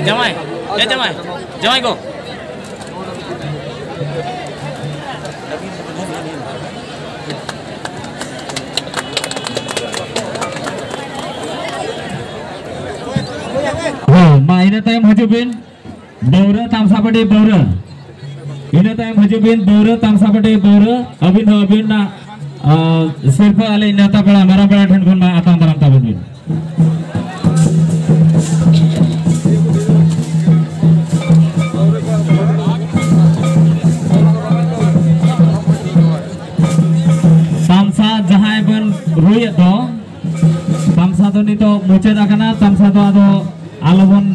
Jamai, Jamai, Jamai go. Ma ini time hajubin Baura tamsa pade baura. Ini time hajubin baura tamsa pade baura. Abin na sirpa ale nata pala mera pala thun ma atang taram tabin. Tamsa jahai pun ruya to. Tamsa to nito mucet akana tamsa to ado alobon